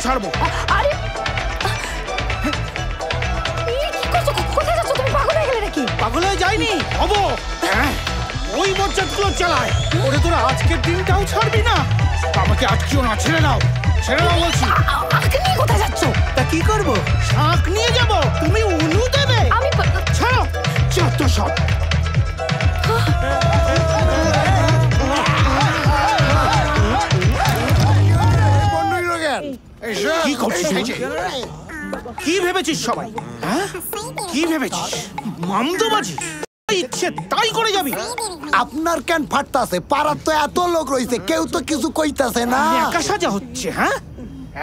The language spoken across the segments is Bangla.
ছাড়বো। আরে কি করছো? কোথায় যাচ্ছ তুমি? পাগল হয়ে গেলে নাকি? পাগল হয়ে যায়নি, হবো। ওই বজ্জাতগুলো চালায়। ওরে তোরা আজকের দিনটাও ছাড়বি না? আমাকে আটকিও না, ছেড়ে নাও, ছেড়ে নাও বলছি। আমাকে নিয়ে কোথায় যাচ্ছ? তা কি করবো? শাঁখ নিয়ে যাব, তুমি উলু দেবে? আমি ছাড়ো, যত সব। কি করছিস? কি ভেবেছিস সবাই? হ্যাঁ, কি ভেবেছিস? মামদোবাজি ইচ্ছে তাই করে যাবি? আপনার কেন ফাটতাছে? পাড়ার তো এত লোক রয়েছে, কেউ তো কিছু কইতাছে না। একা সাজা হচ্ছে? হ্যাঁ,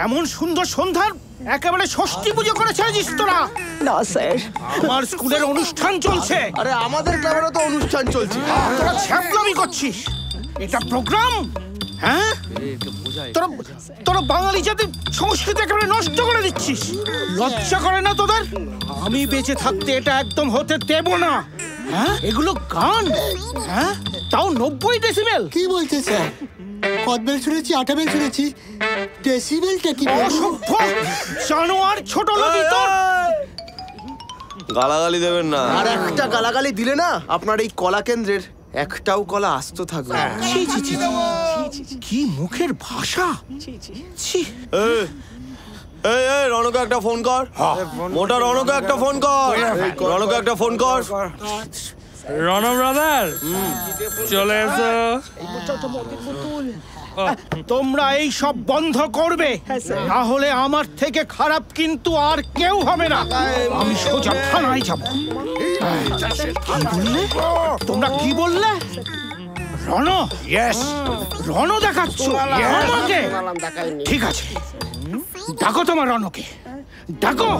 এমন সুন্দর সন্ধ্যার একেবারে ষষ্ঠী পুজো করে ছেড়েছিস তোরা? না স্যার, আমার স্কুলের অনুষ্ঠান চলছে। আরে আমাদের ক্লাবেরও তো অনুষ্ঠান চলছে। তোরা ছ্যাপলামি করছিস। এটা প্রোগ্রাম? হ্যাঁ, তোরা বাঙালি জাতির সংস্কৃতি একেবারে নষ্ট করে দিচ্ছিস। লজ্জা করে না তোদের? আমি বেঁচে থাকতে এটা একদম হতে দেব না। হ্যাঁ, এগুলো গান, হ্যাঁ, তাও 90 ডেসিবেল। কি বলছে স্যার? কদবেল শুনেছি, আটাবেল শুনেছি, ডেসিবেলটা কি? অসভ্য জানোয়ার, ছোট লোকই তোর। গালাগালি দেবেন না। আর একটা গালাগালি দিলে না আপনার এই কলা কেন্দ্রের একটাও কলা আস্ত থাকবে। ছি ছি ছি, কি মুখের ভাষা! ছি। এই এই রনকে একটা ফোন কর। মোটা রনকে একটা ফোন কর। রনকে একটা ফোন কর। রণ ব্রাদার, চলে এসো। তোমরা এই সব বন্ধ করবে, না হলে আমার থেকে খারাপ কিন্তু আর কেউ হবে না। আমি সোজা থানায় যাব। কি বললে? তোমরা কি বললে? রণ? ইয়েস, রণ দেখাচ্ছ আমাকে? ঠিক আছে, ডাকো তোমার রণকে, ডাকো।